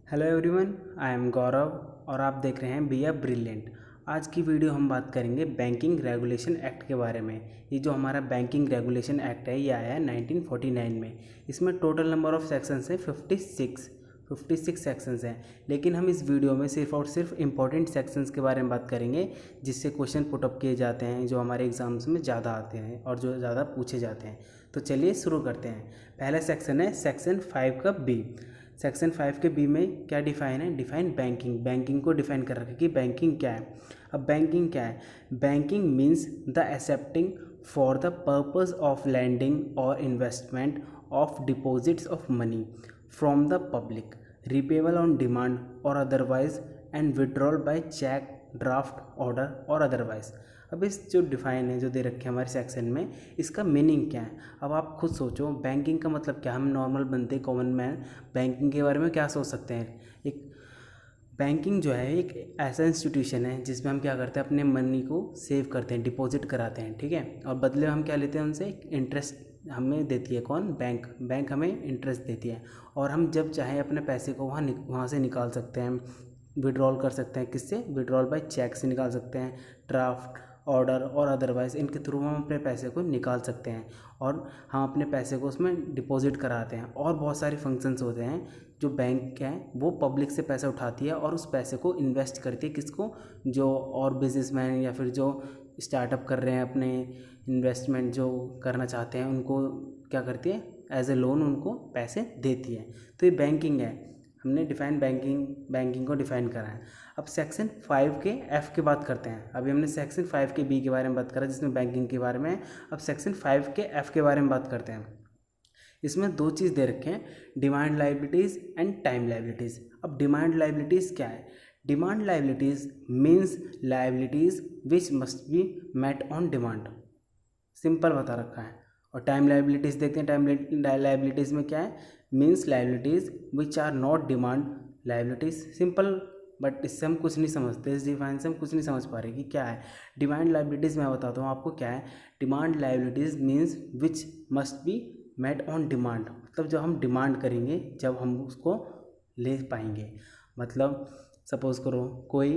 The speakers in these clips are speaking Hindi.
हेलो एवरीवन, आई एम गौरव और आप देख रहे हैं बी ए ब्रिलियंट। आज की वीडियो हम बात करेंगे बैंकिंग रेगुलेशन एक्ट के बारे में। ये जो हमारा बैंकिंग रेगुलेशन एक्ट है ये आया है 1949 में। इसमें टोटल नंबर ऑफ सेक्शंस है 56 सेक्शंस हैं। लेकिन हम इस वीडियो में सिर्फ और सिर्फ इम्पोर्टेंट सेक्शंस के बारे में बात करेंगे जिससे क्वेश्चन पुटअप किए जाते हैं, जो हमारे एग्जाम्स में ज़्यादा आते हैं और जो ज़्यादा पूछे जाते हैं। तो चलिए शुरू करते हैं। पहला सेक्शन है सेक्शन 5 का बी। सेक्शन 5 के बी में क्या डिफाइन है? डिफाइन बैंकिंग को डिफाइन कर रखा है कि बैंकिंग क्या है। अब बैंकिंग क्या है? Banking means the accepting for the purpose of lending और investment of deposits of money from the public, repayable on demand और otherwise, and withdrawal by cheque, draft, order और अदरवाइज। अब इस जो डिफाइन है जो दे रखे हैं हमारे सेक्शन में, इसका मीनिंग क्या है? अब आप खुद सोचो, बैंकिंग का मतलब क्या? हम नॉर्मल बनते कॉमन मैन बैंकिंग के बारे में क्या सोच सकते हैं? एक बैंकिंग जो है एक ऐसा इंस्टीट्यूशन है जिसमें हम क्या करते हैं, अपने मनी को सेव करते हैं, डिपॉजिट कराते हैं, ठीक है। और बदले में हम क्या लेते हैं उनसे? इंटरेस्ट हमें देती है कौन? बैंक हमें इंटरेस्ट देती है। और हम जब चाहें अपने पैसे को वहाँ से निकाल सकते हैं, विड्रॉल कर सकते हैं। किससे? विड्रॉल बाय चेक से निकाल सकते हैं, ड्राफ्ट, ऑर्डर और अदरवाइज़, इनके थ्रू हम अपने पैसे को निकाल सकते हैं और हम अपने पैसे को उसमें डिपॉजिट कराते हैं। और बहुत सारे फंक्शंस होते हैं जो बैंक है वो पब्लिक से पैसा उठाती है और उस पैसे को इन्वेस्ट करती है। किसको? जो और बिजनेसमैन या फिर जो स्टार्टअप कर रहे हैं, अपने इन्वेस्टमेंट जो करना चाहते हैं, उनको क्या करती है? एज ए लोन उनको पैसे देती है। तो ये बैंकिंग है। हमने बैंकिंग को डिफाइन करा है। अब सेक्शन 5 के एफ की बात करते हैं। अभी हमने सेक्शन 5 के बी के बारे में बात करा जिसमें बैंकिंग के बारे में है। अब सेक्शन 5 के एफ के बारे में बात करते हैं। इसमें दो चीज़ दे रखे हैं, demand liabilities and time liabilities. अब डिमांड लाइबिलिटीज़ क्या है? Demand liabilities means liabilities which must be met on demand. Simple बता रखा है। और टाइम लाइबिलिटीज़ देखते हैं। टाइम लाइबिलिटीज़ में क्या है? Means liabilities which are not demand liabilities. Simple, but इससे हम कुछ नहीं समझते, इस डिफाइन से हम कुछ नहीं समझ पा रहे कि क्या है डिमांड लाइबिलिटीज़। मैं बताता हूँ आपको क्या है। Demand liabilities means which must be met on demand. मतलब जो हम डिमांड करेंगे जब हम उसको ले पाएंगे। मतलब सपोज़ करो कोई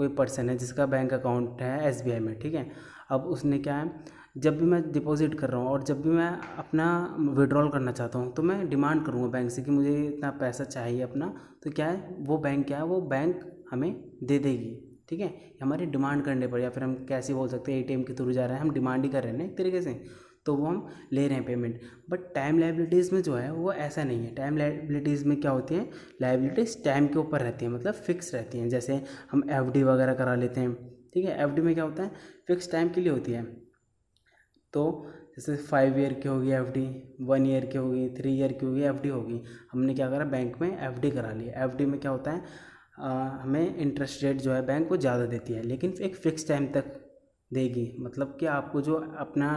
पर्सन है जिसका बैंक अकाउंट है SBI में, ठीक है। अब उसने क्या है, जब भी मैं डिपॉजिट कर रहा हूँ और जब भी मैं अपना विड्रॉल करना चाहता हूँ तो मैं डिमांड करूँगा बैंक से कि मुझे इतना पैसा चाहिए अपना। तो क्या है, वो बैंक हमें दे देगी, ठीक है। हमारी डिमांड करने पर, या फिर हम कैसे बोल सकते हैं, ATM के थ्रू जा रहे हैं, हम डिमांड ही कर रहे हैं ना एक तरीके से, तो वो हम ले रहे हैं पेमेंट। बट टाइम लाइबिलिटीज़ में जो है वो ऐसा नहीं है। टाइम लाइबिलिटीज़ में क्या होती है? लाइबिलिटीज़ टाइम के ऊपर रहती है, मतलब फिक्स रहती हैं। जैसे हम FD वगैरह करा लेते हैं, ठीक है। FD में क्या होता है? फिक्स टाइम के लिए होती है। तो जैसे 5 ईयर की होगी FD, 1 ईयर की होगी, 3 ईयर की होगी FD होगी। हमने क्या करा, बैंक में FD करा लिया। FD में क्या होता है, हमें इंटरेस्ट रेट जो है बैंक वो ज़्यादा देती है, लेकिन एक फ़िक्स टाइम तक देगी। मतलब कि आपको जो अपना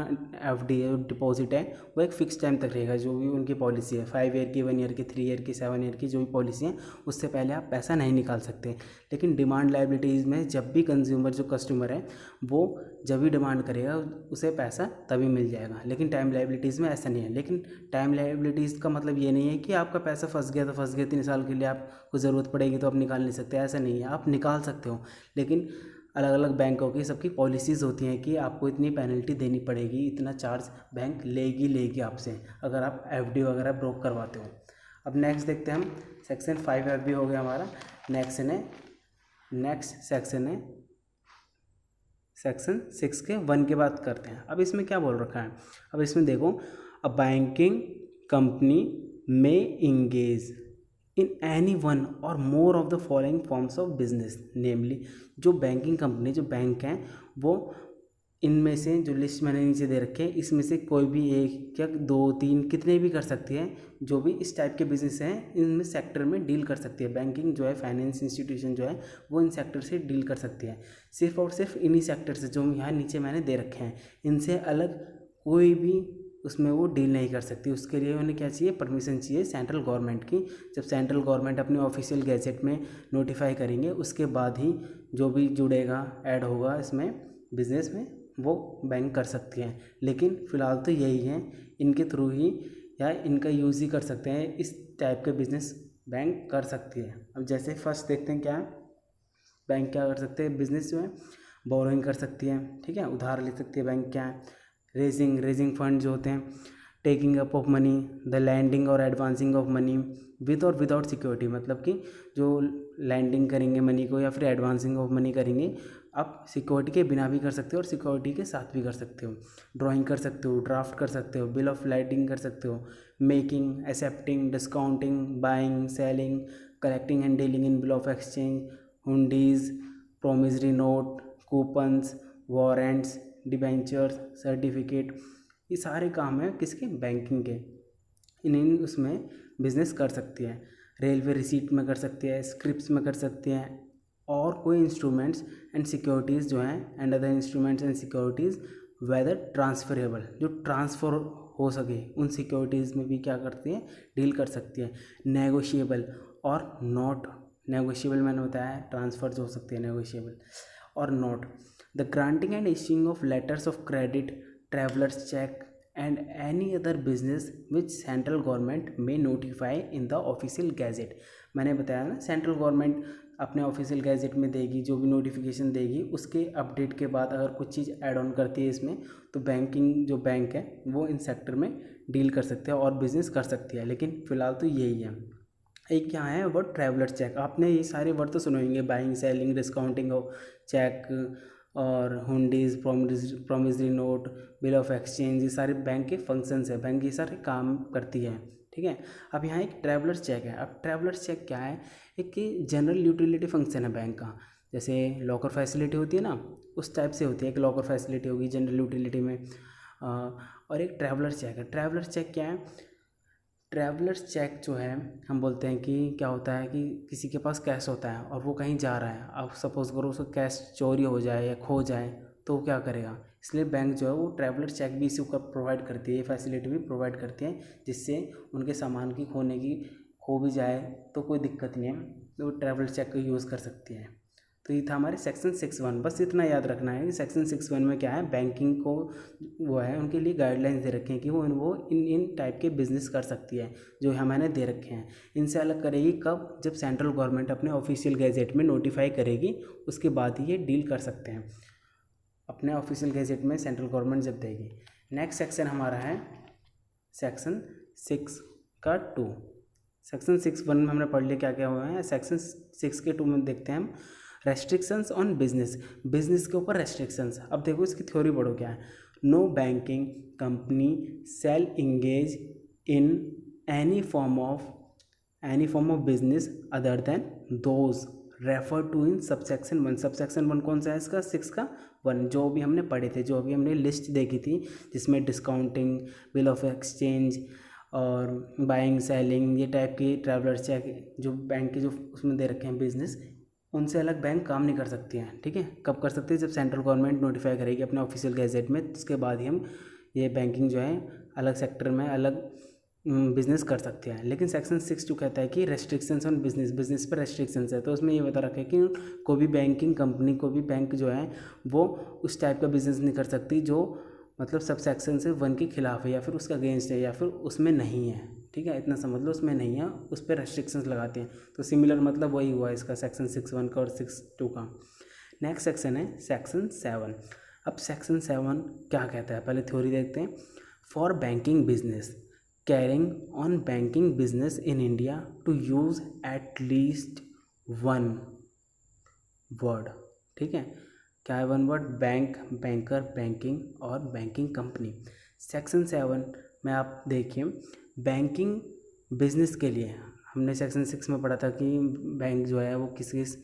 FD है, डिपॉजिट है, वो एक फ़िक्स टाइम तक रहेगा। जो भी उनकी पॉलिसी है, 5 ईयर की, 1 ईयर की, 3 ईयर की, 7 ईयर की, जो भी पॉलिसी है, उससे पहले आप पैसा नहीं निकाल सकते। लेकिन डिमांड लाइबिलिटीज़ में जब भी जो कस्टमर है, वो जब भी डिमांड करेगा उसे पैसा तभी मिल जाएगा। लेकिन टाइम लाइबिलिटीज़ में ऐसा नहीं है। लेकिन टाइम लाइबिलिटीज़ का मतलब ये नहीं है कि आपका पैसा फंस गया तो फंस गया, 3 साल के लिए आपको ज़रूरत पड़ेगी तो आप निकाल नहीं सकते, ऐसा नहीं है। आप निकाल सकते हो, लेकिन अलग अलग बैंकों की सबकी पॉलिसीज़ होती हैं कि आपको इतनी पेनल्टी देनी पड़ेगी, इतना चार्ज बैंक लेगी आपसे अगर आप FD वगैरह ब्रोक करवाते हो। अब नेक्स्ट देखते हैं हम। सेक्शन 5F भी हो गया हमारा। नेक्स्ट सेक्शन है सेक्शन 6 के 1 की बात करते हैं। अब इसमें क्या बोल रखा है? अब इसमें देखो, अ बैंकिंग कंपनी में इंगेज इन एनी वन और more of the following forms of business, namely, जो बैंकिंग कंपनी, जो बैंक हैं, वो इनमें से, जो लिस्ट मैंने नीचे दे रखे हैं, इसमें से कोई भी एक या 2 3 कितने भी कर सकती है। जो भी इस टाइप के बिजनेस हैं, इनमें सेक्टर में डील कर सकती है। बैंकिंग जो है, फाइनेंस इंस्टीट्यूशन जो है, वो इन सेक्टर से डील कर सकती है। सिर्फ और सिर्फ इन्हीं सेक्टर से जो यहाँ नीचे मैंने दे रखे हैं, इनसे अलग कोई भी उसमें वो डील नहीं कर सकती। उसके लिए उन्हें क्या चाहिए? परमिशन चाहिए सेंट्रल गवर्नमेंट की। जब सेंट्रल गवर्नमेंट अपने ऑफिशियल गैजेट में नोटिफाई करेंगे, उसके बाद ही जो भी जुड़ेगा, ऐड होगा इसमें बिजनेस में, वो बैंक कर सकती हैं। लेकिन फ़िलहाल तो यही है, इनके थ्रू ही या इनका यूज़ ही कर सकते हैं, इस टाइप के बिजनेस बैंक कर सकती है। अब जैसे फर्स्ट देखते हैं क्या है, बैंक क्या कर सकते हैं, बिजनेस जो है बोरोइंग कर सकती है, ठीक है, उधार ले सकती है बैंक। क्या है, रेजिंग फंड जो होते हैं, taking up of money, the lending और एडवांसिंग ऑफ मनी विद और विदाउट सिक्योरिटी, मतलब कि जो लैंडिंग करेंगे मनी को या फिर एडवांसिंग ऑफ मनी करेंगे आप सिक्योरिटी के बिना भी कर सकते हो और सिक्योरिटी के साथ भी कर सकते हो। ड्राइंग कर सकते हो, ड्राफ्ट कर सकते हो, बिल ऑफ लाइटिंग कर सकते हो, making, accepting, discounting, buying, selling, collecting and dealing in bill of exchange, hundis, promissory note, coupons, warrants, debentures, certificate, ये सारे काम हैं किसके, बैंकिंग के। इन उसमें बिजनेस कर सकती है। रेलवे रिसीट में कर सकती है, स्क्रिप्ट्स में कर सकती है, और कोई इंस्ट्रूमेंट्स एंड सिक्योरिटीज़ जो हैं and other instruments and securities whether transferable, जो ट्रांसफ़र हो सके उन सिक्योरिटीज़ में भी क्या करती है, डील कर सकती है। नेगोशिएबल और नॉट नेगोशिएबल, मैंने बताया ट्रांसफ़र जो हो सकती है नेगोशिएबल और not. The granting and issuing of letters of credit, travellers cheque and any other business which central government में notify in the official gazette. मैंने बताया ना, सेंट्रल गवर्नमेंट अपने ऑफिशियल गैजेट में देगी, जो भी नोटिफिकेशन देगी उसके अपडेट के बाद अगर कुछ चीज़ ऐड ऑन करती है इसमें, तो बैंकिंग जो बैंक है वो इन सेक्टर में डील कर सकते हैं और बिजनेस कर सकती है। लेकिन फ़िलहाल तो यही है। एक क्या है वर्ड, ट्रैवलर चेक। आपने ये सारे वर्ड तो सुने होंगे, buying, selling, discounting of cheque और hundis, promissory note, bill of exchange, ये सारे बैंक के फंक्शंस है, बैंक ये सारे काम करती है, ठीक है। अब यहाँ एक ट्रैवलर चेक है। अब ट्रैवलर चेक क्या है, एक जनरल यूटिलिटी फंक्शन है बैंक का। जैसे लॉकर फैसिलिटी होती है ना, उस टाइप से होती है, एक लॉकर फैसिलिटी होगी जनरल यूटिलिटी में, और एक ट्रैवलर चेक है। ट्रैवलर चेक क्या है, ट्रैवलर चेक जो है हम बोलते हैं कि क्या होता है कि किसी के पास कैश होता है और वो कहीं जा रहा है, अब सपोज़ करो उसका कैश चोरी हो जाए या खो जाए तो वो क्या करेगा, इसलिए बैंक जो है वो ट्रैवलर चेक भी इसी को प्रोवाइड करती है, ये फैसिलिटी भी प्रोवाइड करती है, जिससे उनके सामान की खोने की, खो भी जाए तो कोई दिक्कत नहीं है, तो वो ट्रैवलर चेक का यूज़ कर सकती है। तो ये था हमारे सेक्शन 6(1). बस इतना याद रखना है कि सेक्शन 6(1) में क्या है, बैंकिंग को वो है उनके लिए गाइडलाइंस दे रखे हैं कि वो इन टाइप के बिजनेस कर सकती है, जो हमारे दे रखे हैं। इनसे अलग करेगी कब, जब सेंट्रल गवर्नमेंट अपने ऑफिशियल गैजेट में नोटिफाई करेगी, उसके बाद ही ये डील कर सकते हैं, अपने ऑफिशियल गैजेट में सेंट्रल गवर्नमेंट जब देगी। नेक्स्ट सेक्शन हमारा है सेक्शन 6 का 2। सेक्शन 6(1) में हमने पढ़ लिया क्या क्या हुआ है। सेक्शन 6 के 2 में देखते हैं हम रेस्ट्रिक्शंस ऑन बिजनेस, बिजनेस के ऊपर रेस्ट्रिक्शंस। अब देखो इसकी थ्योरी पढ़ो क्या है। No banking company shall engage in any form of business other than those refer to in subsection 1। Subsection 1 कौन सा है इसका, 6 का 1, जो भी हमने पढ़े थे, जो अभी हमने लिस्ट देखी थी, जिसमें डिस्काउंटिंग, बिल ऑफ एक्सचेंज और बाइंग, सेलिंग, ये टाइप की ट्रैवलर चेक जो बैंक के जो उसमें दे रखे हैं बिजनेस, उनसे अलग बैंक काम नहीं कर सकती हैं, ठीक है। कब कर सकती है, जब सेंट्रल गवर्नमेंट नोटिफाई करेगी अपने ऑफिशियल गैजेट में, उसके बाद ही हम ये बैंकिंग जो है अलग सेक्टर में अलग बिजनेस कर सकते हैं। लेकिन सेक्शन 6 कहता है कि रेस्ट्रिक्शंस ऑन बिजनेस पर रेस्ट्रिक्शंस है, तो उसमें ये बता रखा है कि कोई भी बैंकिंग कंपनी, कोई भी बैंक जो है वो उस टाइप का बिजनेस नहीं कर सकती जो मतलब सब सेक्शन से 1 के खिलाफ है या फिर उसका अगेंस्ट है या फिर उसमें नहीं है, ठीक है, इतना समझ लो, उसमें नहीं है, उस पर रेस्ट्रिक्शंस लगाते हैं। तो सिमिलर मतलब वही हुआ इसका सेक्शन 6(1) का और 6(2) का। नेक्स्ट सेक्शन है सेक्शन 7। अब सेक्शन 7 क्या कहता है, पहले थ्योरी देखते हैं। For banking business carrying on banking business in India to use at least 1 word, ठीक है, क्या है 1 वर्ड, बैंक, बैंकर, बैंकिंग और बैंकिंग कंपनी। सेक्शन 7 में आप देखिए बैंकिंग बिजनेस के लिए हमने सेक्शन 6 में पढ़ा था कि बैंक जो है वो किस किस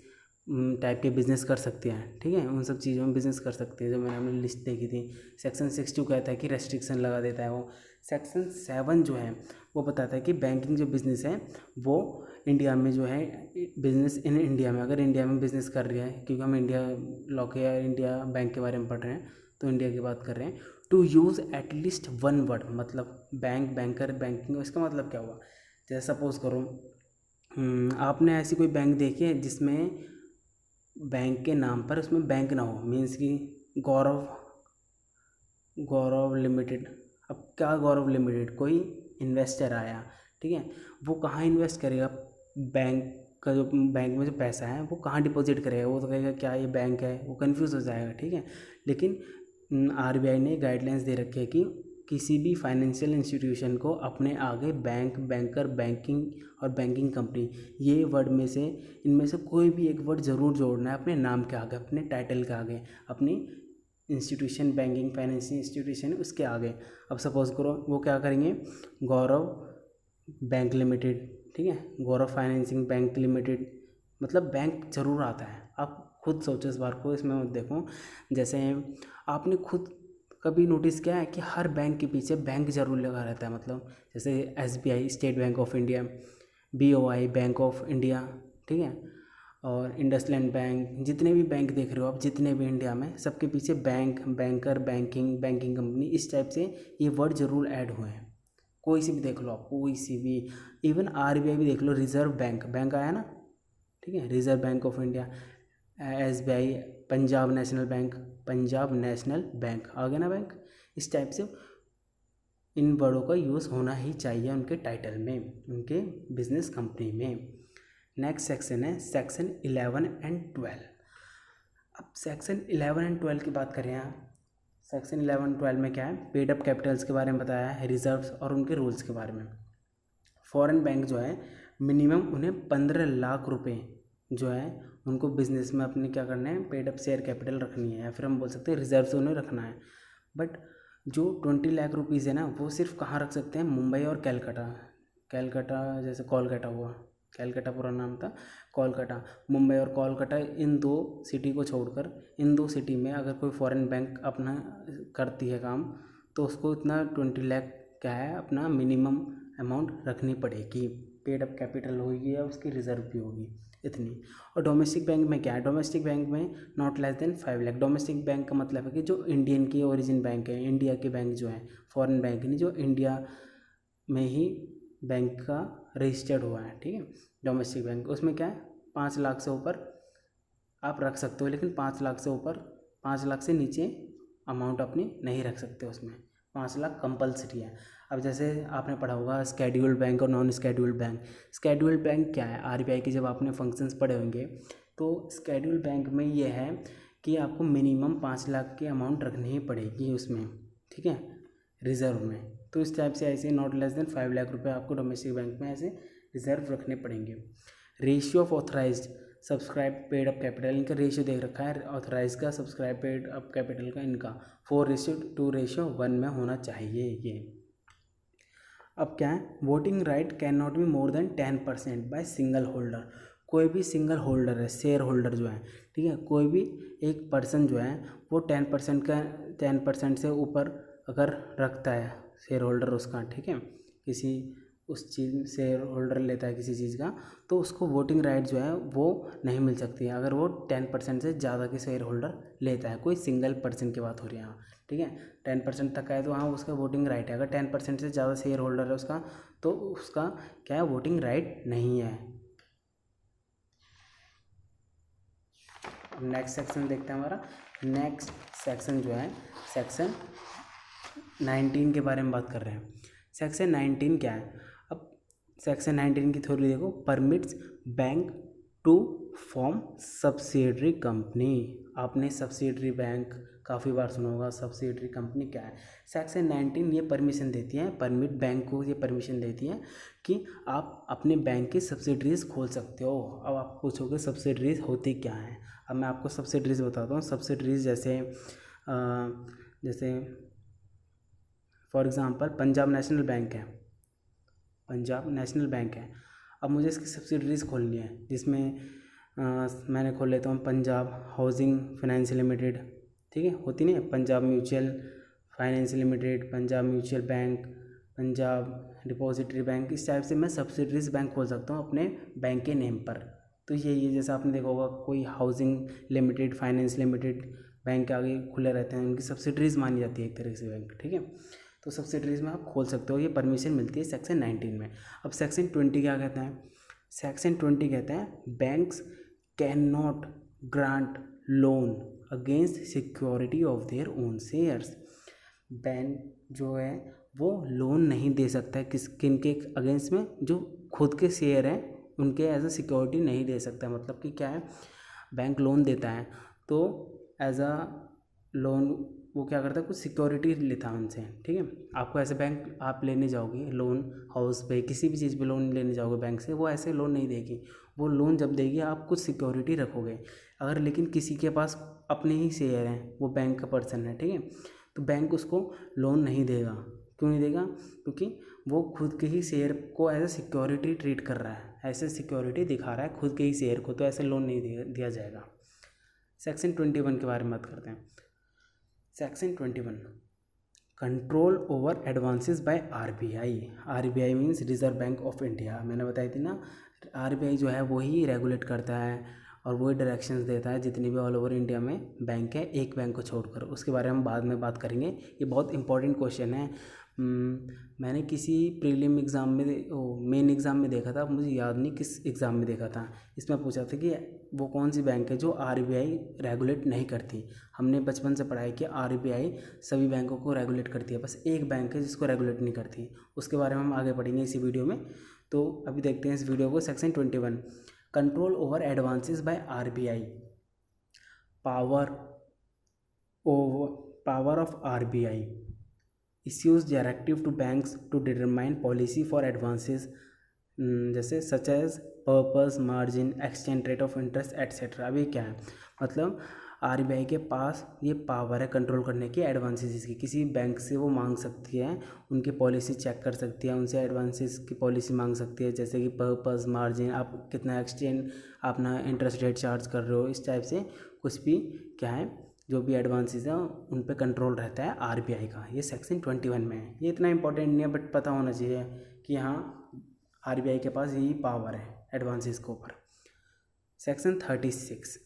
टाइप के बिज़नेस कर सकते हैं, ठीक है, उन सब चीज़ों में बिज़नेस कर सकते हैं, जो हमने लिस्ट देखी थी। सेक्शन 6(2) कहता है कि रेस्ट्रिक्शन लगा देता है वो। सेक्शन 7 जो है वो बताता है कि बैंकिंग जो बिज़नेस है वो इंडिया में जो है बिज़नेस इन इंडिया में, अगर इंडिया में बिज़नेस कर रहा है, क्योंकि हम इंडिया लॉ के या इंडिया बैंक के बारे में पढ़ रहे हैं तो इंडिया की बात कर रहे हैं। टू यूज़ एटलीस्ट 1 वर्ड, मतलब बैंक, बैंकर, बैंकिंग, इसका मतलब क्या हुआ, जैसे सपोज़ करो आपने ऐसी कोई बैंक देखी है जिसमें बैंक के नाम पर उसमें बैंक ना हो, मीन्स कि गौरव लिमिटेड। अब क्या गौरव लिमिटेड, कोई इन्वेस्टर आया, ठीक है, वो कहाँ इन्वेस्ट करेगा? बैंक का जो बैंक में जो पैसा है वो कहाँ डिपॉजिट करेगा? वो तो कहेगा क्या ये बैंक है, वो कंफ्यूज हो जाएगा, ठीक है। लेकिन आरबीआई ने गाइडलाइंस दे रखी है कि किसी भी फाइनेंशियल इंस्टीट्यूशन को अपने आगे बैंक, बैंकर, बैंकिंग और बैंकिंग कंपनी, ये वर्ड में से इनमें से कोई भी एक वर्ड ज़रूर जोड़ना है अपने नाम के आगे, अपने टाइटल के आगे, अपनी इंस्टीट्यूशन, बैंकिंग फाइनेंशियल इंस्टीट्यूशन उसके आगे। अब सपोज़ करो वो क्या करेंगे, गौरव बैंक लिमिटेड, ठीक है, गौरव फाइनेंसिंग बैंक लिमिटेड, मतलब बैंक जरूर आता है। आप खुद सोचो इस बार को, इसमें मत देखो। जैसे आपने खुद कभी नोटिस किया है कि हर बैंक के पीछे बैंक जरूर लगा रहता है, मतलब जैसे SBI state bank of India, BOI bank of India, ठीक है, और इंडसलैंड बैंक, जितने भी बैंक देख रहे हो आप, जितने भी इंडिया में, सबके पीछे bank, banker, banking, banking company, इस टाइप से ये वर्ड जरूर ऐड हुए हैं। कोई सी भी देख लो आप, कोई सी भी, इवन आरबीआई भी देख लो, रिजर्व बैंक, बैंक आया ना, ठीक है, reserve bank of India, SBI, Punjab national bank, Punjab national bank आ गया ना बैंक। इस टाइप से इन वर्डों का यूज़ होना ही चाहिए उनके टाइटल में, उनके बिजनेस कंपनी में। नेक्स्ट सेक्शन है सेक्शन 11 एंड 12। अब सेक्शन 11 एंड 12 की बात करें यहाँ, सेक्शन 11 12 में क्या है, पेड अप कैपिटल्स के बारे में बताया है, रिजर्व्स और उनके रूल्स के बारे में। फॉरेन बैंक जो है मिनिमम उन्हें 15 लाख रुपए जो है उनको बिजनेस में अपने क्या करना है, पेड अप शेयर कैपिटल रखनी है, या फिर हम बोल सकते हैं रिजर्व से उन्हें रखना है। बट जो 20 लाख रुपीज़ है ना, वो सिर्फ कहाँ रख सकते हैं, मुंबई और कैलकाटा, कैलकाटा जैसे कोलकाता हुआ, कैलकाटा पूरा नाम था, कोलकाता, मुंबई और कोलकाता, इन दो सिटी को छोड़कर, इन दो सिटी में अगर कोई फॉरेन बैंक अपना करती है काम, तो उसको इतना 20 लाख क्या है अपना मिनिमम अमाउंट रखनी पड़ेगी, पेड अप कैपिटल होगी या उसकी रिजर्व भी होगी इतनी। और डोमेस्टिक बैंक में क्या है, डोमेस्टिक बैंक में not less than 5 lakh. Domestic bank का मतलब है कि जो इंडियन की ओरिजिन बैंक है, इंडिया के बैंक जो हैं, फॉरेन बैंक नहीं, जो इंडिया में ही बैंक का रजिस्टर्ड हुआ है, ठीक है, डोमेस्टिक बैंक, उसमें क्या है 5 लाख से ऊपर आप रख सकते हो, लेकिन 5 लाख से ऊपर, 5 लाख से नीचे अमाउंट अपनी नहीं रख सकते उसमें, 5 लाख कंपलसरी है। अब जैसे आपने पढ़ा होगा स्केड्यूल्ड बैंक और non scheduled bank. Scheduled bank क्या है, आरबीआई के जब आपने फंक्शंस पढ़े होंगे, तो स्केड्यूल्ड बैंक में ये है कि आपको मिनिमम 5 लाख की अमाउंट रखनी ही पड़ेगी उसमें, ठीक है, रिजर्व में। तो इस टाइप से ऐसे नॉट लेस देन 5 लाख रुपए आपको डोमेस्टिक बैंक में ऐसे रिजर्व रखने पड़ेंगे। Ratio of authorised subscribe paid up capital, इनका रेशियो देख रखा है ऑथराइज का, सब्सक्राइब पेड अप कैपिटल का, इनका 4:2:1 में होना चाहिए ये। अब क्या है, voting right can not be more than 10% by single holder. कोई भी सिंगल होल्डर है, शेयर होल्डर जो है, ठीक है, कोई भी एक पर्सन जो है वो 10% से ऊपर अगर रखता है शेयर होल्डर उसका, ठीक है, किसी उस चीज़ शेयर होल्डर लेता है किसी चीज़ का, तो उसको वोटिंग राइट जो है वो नहीं मिल सकती है अगर वो 10% से ज़्यादा के शेयर होल्डर लेता है। कोई सिंगल पर्सन की बात हो रही है यहाँ, ठीक है, 10% तक का है तो हाँ उसका वोटिंग राइट है। अगर 10% से ज़्यादा शेयर होल्डर है उसका, तो उसका क्या है, वोटिंग राइट नहीं है। नेक्स्ट सेक्शन देखते हैं हमारा। नेक्स्ट सेक्शन जो है सेक्शन 19 के बारे में बात कर रहे हैं। सेक्शन 19 क्या है, अब सेक्शन 19 की थोड़ी देखो, permits bank to form subsidiary company. आपने सब्सिडरी बैंक काफ़ी बार सुना होगा, सब्सिडरी कंपनी क्या है। सेक्शन 19 ये परमिशन देती है, परमिट बैंक को ये परमिशन देती है कि आप अपने बैंक की सब्सिडरीज खोल सकते हो। अब आप पूछोगे सब्सिडरीज होती क्या है, अब मैं आपको सब्सिडरीज बताता हूँ। सब्सिडरीज जैसे जैसे for example Punjab national bank है, पंजाब नेशनल बैंक है, अब मुझे इसकी सब्सिडरीज खोलनी है, जिसमें मैंने खोल लेता हूँ पंजाब हाउसिंग फाइनेंस लिमिटेड, ठीक है, होती नहीं है, Punjab mutual finance limited, Punjab mutual bank, Punjab depository bank, इस टाइप से मैं सब्सिडरीज बैंक खोल सकता हूँ अपने बैंक के नेम पर। तो यही है, जैसे आपने देखा होगा कोई housing limited, finance limited bank के आगे खुले रहते हैं, उनकी सब्सिडरीज मानी जाती है एक तरह से बैंक, ठीक है। तो सब्सिडरीज में आप खोल सकते हो, ये परमिशन मिलती है सेक्शन 19 में। अब सेक्शन 20 क्या कहते हैं, सेक्शन 20 कहते हैं banks can not grant loan against security of their own shares. Bank जो है वो लोन नहीं दे सकता है किन के अगेंस्ट में, जो खुद के शेयर हैं उनके एज अ सिक्योरिटी नहीं दे सकता है। मतलब कि क्या है, बैंक लोन देता है तो एज अ लोन वो क्या करता है, कुछ सिक्योरिटी लेता है उनसे, ठीक है। आपको ऐसे बैंक आप लेने जाओगे लोन, हाउस पे किसी भी चीज़ पे लोन लेने जाओगे बैंक से, वो ऐसे लोन नहीं देगी। वो लोन जब देगी आप कुछ सिक्योरिटी रखोगे। अगर लेकिन किसी के पास अपने ही शेयर हैं, वो बैंक का पर्सन है, ठीक है, तो बैंक उसको लोन नहीं देगा। क्यों नहीं देगा? क्योंकि वो खुद के ही शेयर को एज ए सिक्योरिटी ट्रीट कर रहा है, ऐसे सिक्योरिटी दिखा रहा है खुद के ही शेयर को, तो ऐसे लोन नहीं दिया जाएगा। सेक्शन 21 के बारे में बात करते हैं। Section 21, control over advances by RBI. RBI means reserve bank of India. मैंने बताई थी ना, आरबीआई जो है वही रेगुलेट करता है और वही डायरेक्शंस देता है जितनी भी ऑल ओवर इंडिया में बैंक है, एक बैंक को छोड़कर। उसके बारे में हम बाद में बात करेंगे, ये बहुत इंपॉर्टेंट क्वेश्चन है। मैंने किसी प्रीलिम एग्ज़ाम में मेन एग्ज़ाम में देखा था, मुझे याद नहीं किस एग्ज़ाम में देखा था। इसमें पूछा था कि वो कौन सी बैंक है जो आरबीआई रेगुलेट नहीं करती। हमने बचपन से पढ़ा है कि आरबीआई सभी बैंकों को रेगुलेट करती है, बस एक बैंक है जिसको रेगुलेट नहीं करती। उसके बारे में हम आगे पढ़ेंगे इसी वीडियो में। तो अभी देखते हैं इस वीडियो को। Section 21, control over advances by RBI. Power of RBI issues directive to banks to determine policy for advances, जैसे such as purpose, margin, exchange rate of interest etcetera. अभी क्या है, मतलब आरबीआई के पास ये पावर है कंट्रोल करने की एडवांसेस की। किसी बैंक से वो मांग सकती है, उनकी पॉलिसी चेक कर सकती है, उनसे एडवांसेस की पॉलिसी मांग सकती है, जैसे कि पर्पस, मार्जिन, आप कितना एक्सचेंज अपना इंटरेस्ट रेट चार्ज कर रहे हो, इस टाइप से कुछ भी क्या है, जो भी एडवांसेस हैं उन पे कंट्रोल रहता है आरबीआई का। ये सेक्शन 21 में है। ये इतना इंपॉर्टेंट नहीं है, बट पता होना चाहिए कि हाँ आरबीआई के पास यही पावर है एडवांसेस के ऊपर। सेक्शन 36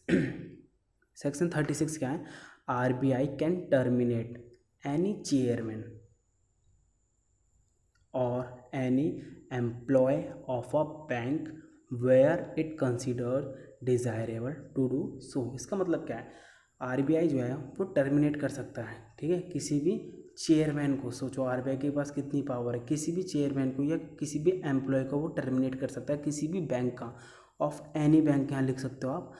सेक्शन 36 क्या है, RBI can terminate any chairman और any employee of a bank where it consider desirable to do so. इसका मतलब क्या है, आरबीआई जो है वो टर्मिनेट कर सकता है, ठीक है, किसी भी चेयरमैन को। सोचो आरबीआई के पास कितनी पावर है, किसी भी चेयरमैन को या किसी भी एम्प्लॉय को वो टर्मिनेट कर सकता है, किसी भी बैंक का। ऑफ एनी बैंक यहाँ लिख सकते हो आप,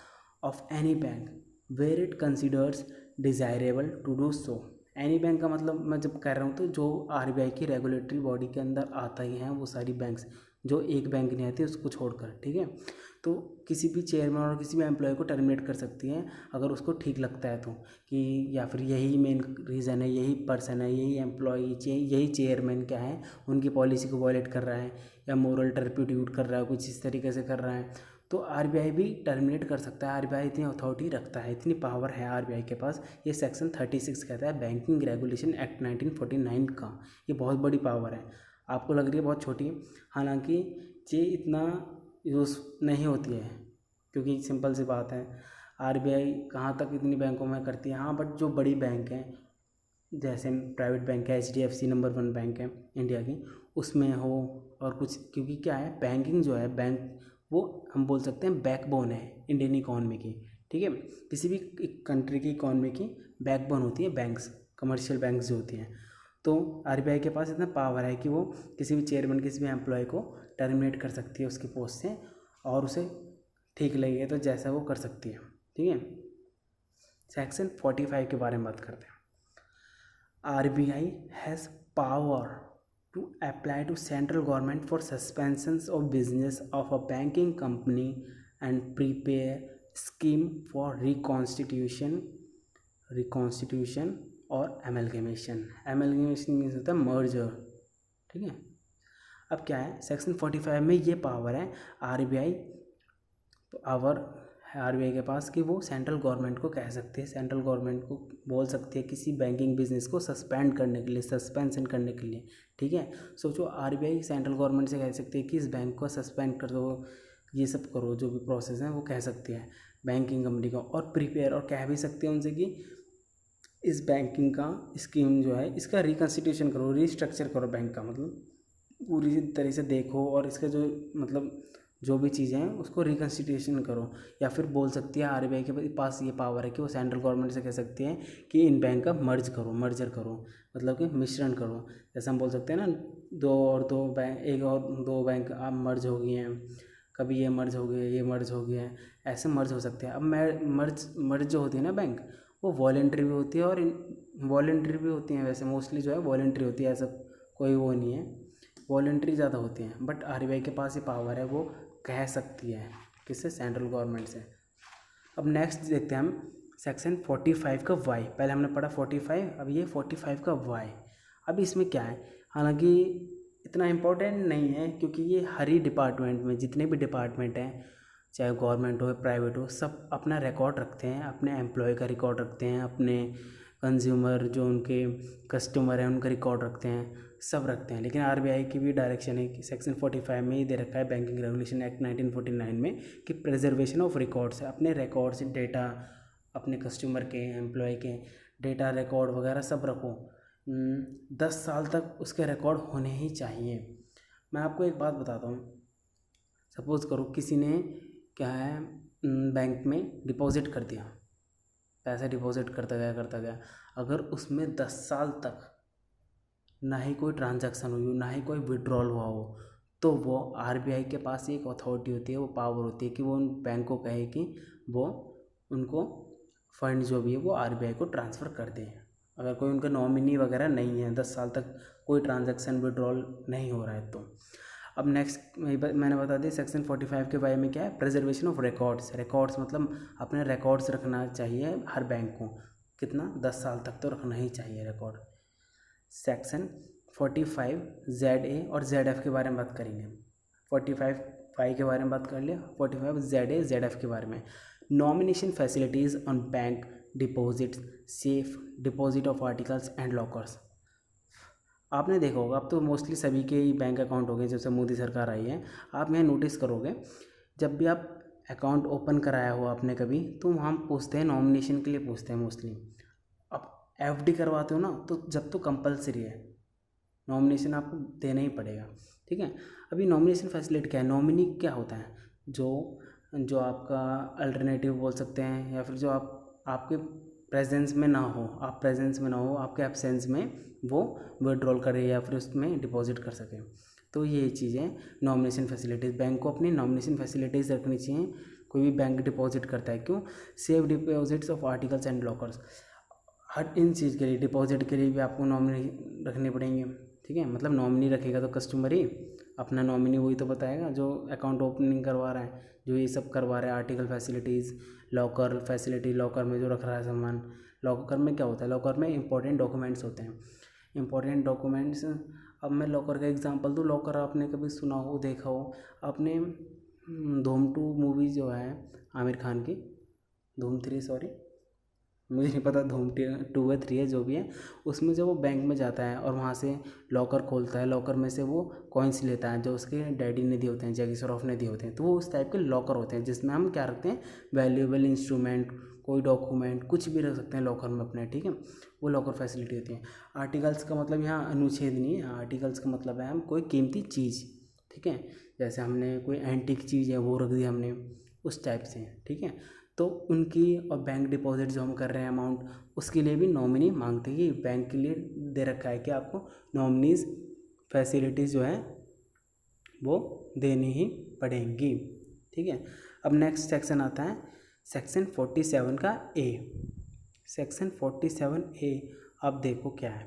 of any bank where it considers desirable to do so. Any bank का मतलब मैं जब कह रहा हूँ तो जो आरबीआई की रेगुलेटरी बॉडी के अंदर आता ही हैं वो सारी बैंक्स, जो एक बैंक नहीं आती उसको छोड़कर, ठीक है। तो किसी भी चेयरमैन और किसी भी एम्प्लॉय को टर्मिनेट कर सकती है अगर उसको ठीक लगता है तो, कि या फिर यही मेन रीज़न है, यही पर्सन है, यही एम्प्लॉय, यही चेयरमैन क्या है, उनकी पॉलिसी को वायलेट कर रहा है या मोरल टर्पिट्यूट कर रहा है, कुछ इस तरीके से कर रहा है, तो आरबीआई भी टर्मिनेट कर सकता है। आरबीआई इतनी अथॉरिटी रखता है, इतनी पावर है आरबीआई के पास। ये सेक्शन 36 कहता है बैंकिंग रेगुलेशन एक्ट 1949 का। ये बहुत बड़ी पावर है, आपको लग रही है बहुत छोटी, हालांकि ये इतना यूज़ नहीं होती है, क्योंकि सिंपल सी बात है आरबीआई कहाँ तक इतनी बैंकों में करती है। हाँ, बट जो बड़ी बैंक हैं, जैसे प्राइवेट बैंक है, एचडीएफसी नंबर 1 बैंक है इंडिया की, उसमें हो और कुछ, क्योंकि क्या है बैंकिंग जो है, बैंक वो हम बोल सकते हैं बैकबोन है इंडियन इकॉनमी की, ठीक है। किसी भी कंट्री की इकॉनमी की बैकबोन होती है बैंक्स, कमर्शियल बैंक्स जो होती हैं। तो आरबीआई के पास इतना पावर है कि वो किसी भी चेयरमैन, किसी भी एम्प्लॉय को टर्मिनेट कर सकती है उसकी पोस्ट से, और उसे ठीक लगे तो जैसा वो कर सकती है, ठीक है। सेक्शन 45 के बारे में बात करते हैं। RBI has power to apply to central government for suspensions of business of a banking company and prepare scheme for reconstitution और amalgamation मीन्स होता है मर्जर, ठीक है। अब क्या है, सेक्शन 45 में ये पावर है आरबीआई के पास कि वो सेंट्रल गवर्नमेंट को कह सकते हैं, सेंट्रल गवर्नमेंट को बोल सकती है किसी बैंकिंग बिजनेस को सस्पेंड करने के लिए, सस्पेंशन करने के लिए, ठीक है। सोचो आरबीआई सेंट्रल गवर्नमेंट से कह सकती है कि इस बैंक को सस्पेंड कर दो, ये सब करो, जो भी प्रोसेस है वो कह सकती है बैंकिंग कंपनी को। और प्रिपेयर, और कह भी सकती है उनसे कि इस बैंकिंग का स्कीम जो है इसका रिकन्स्टिट्यूशन करो, रिस्ट्रक्चर करो बैंक का, मतलब पूरी तरह से देखो और इसका जो मतलब जो भी चीज़ें हैं उसको रिकन्स्टिट्यूशन करो। या फिर बोल सकती है आरबीआई के पास ये पावर है कि वो सेंट्रल गवर्नमेंट से कह सकती है कि इन बैंक का मर्जर करो, मतलब कि मिश्रण करो। जैसे हम बोल सकते हैं ना, दो बैंक, एक और दो बैंक अब मर्ज हो गए हैं, कभी ये मर्ज हो गया, ये मर्ज हो गया है, ऐसे मर्ज हो सकते हैं। अब मर्ज जो होती है ना बैंक, वो वॉलेंट्री भी होती है और वॉलेंट्री भी होती हैं। वैसे मोस्टली जो है वॉलेंट्री होती है, ऐसा कोई वो नहीं है, वॉलेंट्री ज़्यादा होती हैं। बट आरबीआई के पास ये पावर है, वो कह सकती है किससे, सेंट्रल गवर्नमेंट से। अब नेक्स्ट देखते हैं हम सेक्शन 45 का वाई। पहले हमने पढ़ा 45, अब ये 45 का वाई। अब इसमें क्या है, हालांकि इतना इम्पोर्टेंट नहीं है क्योंकि ये हर ही डिपार्टमेंट में, जितने भी डिपार्टमेंट हैं, चाहे गवर्नमेंट हो प्राइवेट हो, सब अपना रिकॉर्ड रखते हैं, अपने एम्प्लॉय का रिकॉर्ड रखते हैं, अपने कंज्यूमर जो उनके कस्टमर हैं उनका रिकॉर्ड रखते हैं, सब रखते हैं। लेकिन आरबीआई की भी डायरेक्शन है कि सेक्शन 45 में ही दे रखा है बैंकिंग रेगुलेशन एक्ट 1949 में कि प्रिजर्वेशन ऑफ रिकॉर्ड्स है, अपने रिकॉर्ड्स डेटा, अपने कस्टमर के, एम्प्लॉय के डेटा रिकॉर्ड वगैरह सब रखो। 10 साल तक उसके रिकॉर्ड होने ही चाहिए। मैं आपको एक बात बताता हूँ, सपोज़ करो किसी ने क्या है बैंक में डिपॉज़िट कर दिया, पैसा डिपॉज़िट करता गया, अगर उसमें 10 साल तक ना ही कोई ट्रांजैक्शन हुई हो, ना ही कोई विड्रॉल हुआ हो, तो वो आरबीआई के पास एक अथॉरिटी होती है, वो पावर होती है कि वो उन बैंक को कहे कि वो उनको फंड जो भी है वो आरबीआई को ट्रांसफ़र कर दें। अगर कोई उनका नॉमिनी वगैरह नहीं है, 10 साल तक कोई ट्रांजैक्शन विड्रॉल नहीं हो रहा है तो। अब नेक्स्ट मैंने बता दी सेक्शन 45 के बारे में क्या है, प्रिजर्वेशन ऑफ रिकॉर्ड्स मतलब अपने रिकॉर्ड्स रखना चाहिए हर बैंक को, कितना, 10 साल तक तो रखना ही चाहिए रिकॉर्ड। सेक्शन 45 ZA और ZF के बारे में बात करेंगे। 45 फाइव के बारे में बात कर लिया, 45 ZA ZF के बारे में। Nomination facilities on bank deposits, safe deposit of articles and lockers. आपने देखा होगा, अब तो मोस्टली सभी के ही बैंक अकाउंट हो गए, जब से मोदी सरकार आई है। आप यहाँ नोटिस करोगे, जब भी आप अकाउंट ओपन कराया हो आपने कभी, तो वहाँ पूछते हैं, नॉमिनेशन के लिए पूछते हैं मोस्टली। अब एफडी करवाते हो ना, तो जब तो कंपलसरी है, नॉमिनेशन आपको देना ही पड़ेगा, ठीक है। अभी नॉमिनेशन फैसिलिटी क्या है, नॉमिनी क्या होता है, जो आपका अल्टरनेटिव बोल सकते हैं, या फिर जो आपके प्रेजेंस में ना हो, आपके एब्सेंस में वो विड्रॉल करे या फिर उसमें डिपॉजिट कर सके। तो ये चीज़ें नॉमिनेशन फैसिलिटीज़, बैंक को अपनी नॉमिनेशन फैसिलिटीज़ रखनी चाहिए। कोई भी बैंक डिपॉजिट करता है, क्यों, safe deposits of articles and lockers. हर इन चीज़ के लिए, डिपॉजिट के लिए भी आपको नॉमिनी रखने पड़ेंगे, ठीक है। मतलब नॉमिनी रखेगा तो कस्टमर ही अपना नॉमिनी वही तो बताएगा जो अकाउंट ओपनिंग करवा रहा है, जो ये सब करवा रहा है। Article facilities, locker facility, locker में जो रख रहा है सामान। लॉकर में क्या होता है, लॉकर में इंपॉर्टेंट डॉक्यूमेंट्स होते हैं, इंपॉर्टेंट डॉक्यूमेंट्स। अब मैं लॉकर का एग्जांपल दूँ, लॉकर आपने कभी सुना हो, देखा हो आपने, धूम 2 मूवी जो है आमिर खान की, धूम 3 सॉरी, मुझे नहीं पता धूम 2 है 3 है जो भी है, उसमें जब वो बैंक में जाता है और वहाँ से लॉकर खोलता है, लॉकर में से वो कॉइन्स लेता है जो उसके डैडी ने दिए होते हैं, जैकी श्रॉफ ने दिए होते हैं। तो वो उस टाइप के लॉकर होते हैं जिसमें हम क्या रखते हैं, वैल्यूएबल इंस्ट्रूमेंट, कोई डॉक्यूमेंट, कुछ भी रख सकते हैं लॉकर में अपने, ठीक है। वो लॉकर फैसिलिटी होती है। आर्टिकल्स का मतलब यहाँ अनुच्छेद नहीं है, आर्टिकल्स का मतलब है हम कोई कीमती चीज़, ठीक है। जैसे हमने कोई एंटीक चीज़ है वो रख दी हमने, उस टाइप से, ठीक है। तो उनकी, और बैंक डिपॉजिट जो हम कर रहे हैं अमाउंट, उसके लिए भी नॉमिनी मांगते हैं। कि बैंक के लिए दे रखा है कि आपको नॉमिनीज फैसिलिटीज़ जो है वो देनी ही पड़ेंगी, ठीक है। अब नेक्स्ट सेक्शन आता है सेक्शन 47 का ए। सेक्शन 47A, अब देखो क्या है,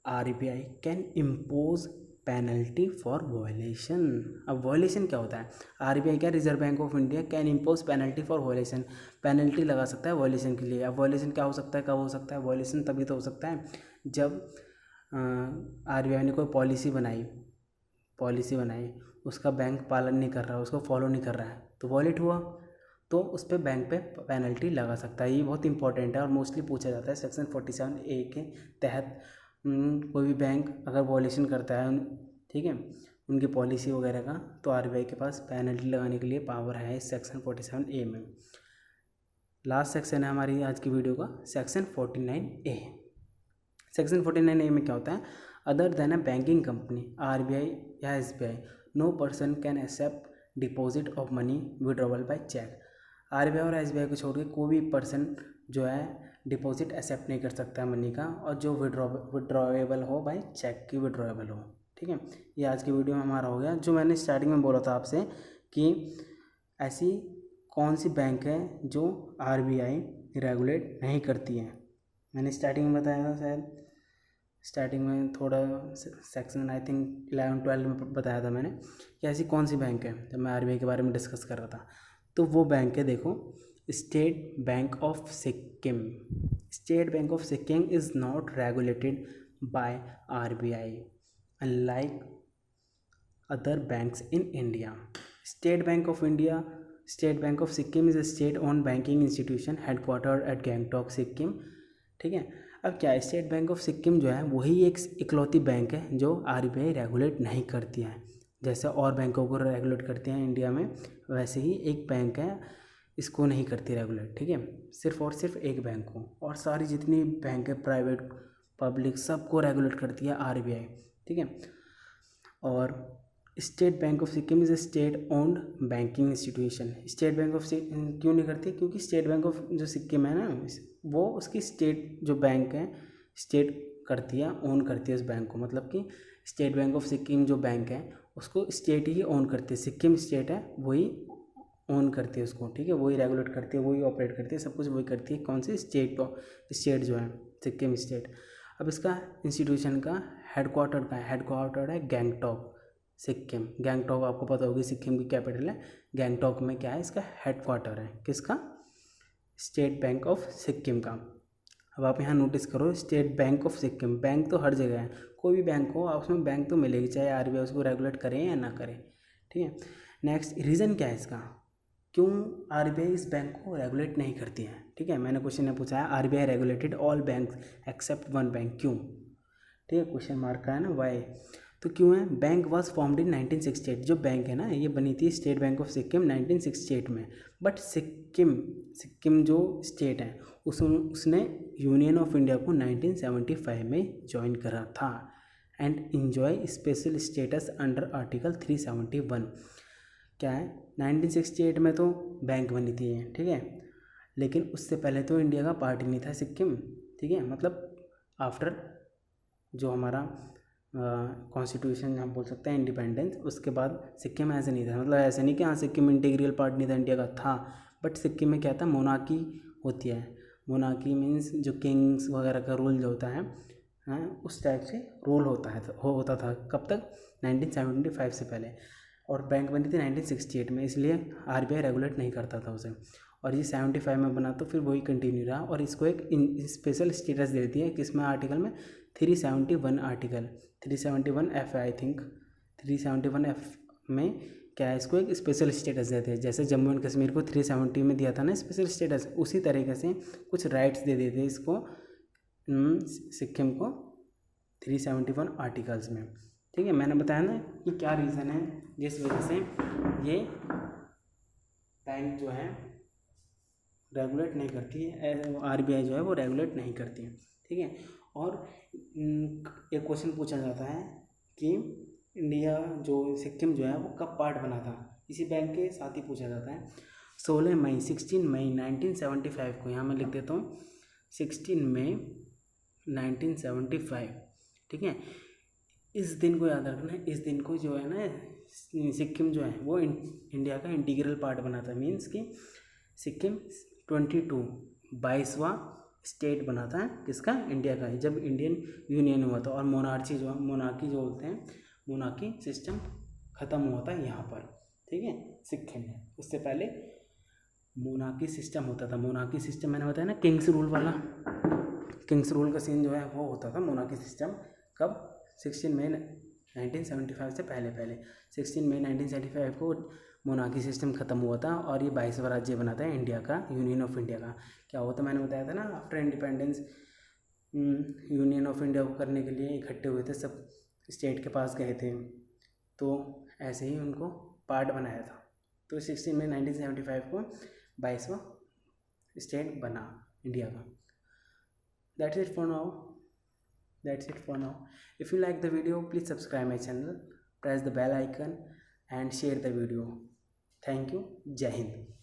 RBI can impose penalty for violation. अब वॉयलेशन क्या होता है, आरबीआई क्या, reserve bank of India can impose penalty for violation, penalty लगा सकता है वॉयलेशन के लिए। अब वॉयलेशन क्या हो सकता है, कब हो सकता है, वॉयलेशन तभी तो हो सकता है जब आरबीआई ने कोई पॉलिसी बनाई, उसका बैंक पालन नहीं कर रहा है, उसको फॉलो नहीं कर रहा है, तो वॉयलेट हुआ, तो उस पर बैंक पे पेनल्टी लगा सकता है। ये बहुत इंपॉर्टेंट है और मोस्टली पूछा जाता है सेक्शन 47A के तहत। कोई भी बैंक अगर वॉयलेशन करता है, ठीक है, उनकी पॉलिसी वगैरह का, तो आरबीआई के पास पेनल्टी लगाने के लिए पावर है इस सेक्शन 47A में। लास्ट सेक्शन है हमारी आज की वीडियो का, सेक्शन 49A। सेक्शन 49A में क्या होता है, other than a banking company, RBI या SBI, no person can accept deposit of money withdrawal by cheque. RBI और एसबीआई को छोड़ के कोई भी पर्सन जो है डिपॉजिट एक्सेप्ट नहीं कर सकता है मनी का, और जो विड्रॉएबल हो बाय चेक की विड्रॉएबल हो। ठीक है, ये आज की वीडियो में हमारा हो गया। जो मैंने स्टार्टिंग में बोला था आपसे कि ऐसी कौन सी बैंक है जो आरबीआई रेगुलेट नहीं करती है, मैंने स्टार्टिंग में बताया था, शायद स्टार्टिंग में थोड़ा सेक्शन आई थिंक 11-12 में बताया था मैंने कि ऐसी कौन सी बैंक है जब मैं आरबीआई के बारे में डिस्कस कर रहा था। तो वो बैंक है, देखो, state bank of Sikkim. State bank of Sikkim is not regulated by RBI unlike other banks in India. State bank of India, state bank of Sikkim is a state own banking institution headquartered at Gangtok Sikkim. ठीक है, अब क्या है, स्टेट बैंक ऑफ सिक्किम जो है वही एक इकलौती बैंक है जो आरबीआई रेगुलेट नहीं करती है। जैसे और बैंकों को रेगुलेट करते हैं इंडिया में, वैसे ही एक बैंक है इसको नहीं करती रेगुलेट। ठीक है, सिर्फ और सिर्फ एक बैंक को, और सारी जितनी बैंक है प्राइवेट पब्लिक सबको रेगुलेट करती है आरबीआई। ठीक है, और state bank of Sikkim is a state owned banking institution. State bank of क्यों नहीं करती, क्योंकि स्टेट बैंक ऑफ जो सिक्किम है ना, वो उसकी स्टेट जो बैंक है स्टेट करती है, ओन करती है उस बैंक को। मतलब कि स्टेट बैंक ऑफ सिक्किम जो बैंक है उसको स्टेट ही ओन करती है, सिक्किम स्टेट है वही ओन करती है उसको। ठीक है, वही रेगुलेट करती है, वही ऑपरेट करती है, सब कुछ वही करती है। कौन सी स्टेट जो है सिक्किम स्टेट। अब इसका इंस्टीट्यूशन का हेडक्वार्टर है गैंगटॉक सिक्किम। गैंगटॉक आपको पता होगी सिक्किम की कैपिटल है। गैंगटॉक में क्या है, इसका हेडक्वार्टर है, किसका, स्टेट बैंक ऑफ सिक्किम का। अब आप यहाँ नोटिस करो, state bank of Sikkim, bank तो हर जगह है, कोई भी बैंक हो आप उसमें बैंक तो मिलेगी, चाहे आरबीआई उसको रेगुलेट करे या ना करे। ठीक है, नेक्स्ट रीज़न क्या है इसका, क्यों आरबीआई इस बैंक को रेगुलेट नहीं करती है। ठीक है, मैंने क्वेश्चन ने पूछा है RBI regulated all banks except one bank, क्यों। ठीक है, क्वेश्चन मार्क का है ना, वाई। तो क्यों है, बैंक वॉज फॉर्म्ड इन 1968। जो बैंक है ना ये बनी थी स्टेट बैंक ऑफ सिक्किम 1968 में। बट सिक्किम जो स्टेट है उसने यूनियन ऑफ इंडिया को 1975 में ज्वाइन करा था and enjoy special status under article 371। क्या है, 1968 में तो बैंक बनी थी, ठीक है, लेकिन उससे पहले तो इंडिया का पार्ट ही नहीं था सिक्किम। ठीक है, मतलब आफ्टर जो हमारा कॉन्स्टिट्यूशन हम बोल सकते हैं इंडिपेंडेंस, उसके बाद सिक्किम ऐसे नहीं था। मतलब ऐसे नहीं कि हाँ सिक्किम इंटीग्रल पार्ट नहीं था इंडिया का, था, बट सिक्किम में क्या था, मोनार्की होती है। मोनार्की मीन्स जो किंग्स वगैरह का रूल जो होता है, उस टाइप से रूल होता था। कब तक, 1975 से पहले। और बैंक बनी थी 1968 में, इसलिए आरबीआई रेगुलेट नहीं करता था उसे। और ये 75 में बना तो फिर वही कंटिन्यू रहा, और इसको एक स्पेशल स्टेटस दे दी है किसमें, आर्टिकल में 371 article 371 F I think 371 F में क्या है, इसको एक स्पेशल स्टेटस देते हैं। जैसे जम्मू एंड कश्मीर को 370 में दिया था ना स्पेशल स्टेटस, उसी तरीके से कुछ राइट्स दे देते हैं इसको सिक्किम को 371 आर्टिकल्स में। ठीक है, मैंने बताया ना कि क्या रीज़न है जिस वजह से ये बैंक जो है रेगुलेट नहीं करती है, आरबीआई जो है वो रेगुलेट नहीं करती है। ठीक है, और एक क्वेश्चन पूछा जाता है कि इंडिया जो सिक्किम जो है वो कब पार्ट बना था, इसी बैंक के साथ ही पूछा जाता है। 16 मई 1975 को, यहाँ मैं लिख देता हूँ 16 मई 1975। ठीक है, इस दिन को याद रखना है, इस दिन को जो है ना सिक्किम जो है वो इंडिया का इंटीग्रल पार्ट बना था। मीन्स कि सिक्किम 22वां स्टेट बना था किसका, इंडिया का, जब इंडियन यूनियन हुआ था। और मोनार्की जो बोलते हैं, मोनार्की सिस्टम ख़त्म हुआ था यहाँ पर। ठीक है, सिक्किम में, उससे पहले मोनार्की सिस्टम होता था। मोनार्की सिस्टम मैंने बताया ना किंग्स रूल वाला, किंग्स रूल का सीन जो है वो होता था मोनार्की सिस्टम। कब, 16 मई 1975 से पहले 16 मई 1975 को मोनार्की सिस्टम ख़त्म हुआ था, और ये 22वां राज्य बना था इंडिया का, यूनियन ऑफ इंडिया का। क्या हुआ था, मैंने बताया था ना, after independence union of India को करने के लिए इकट्ठे हुए थे, सब स्टेट के पास गए थे, तो ऐसे ही उनको पार्ट बनाया था। तो 16 मई 1975 को 22वां स्टेट बना इंडिया का। That's it for now. If you like the video, please subscribe my channel, press the bell icon and share the video. Thank you. जय हिंद।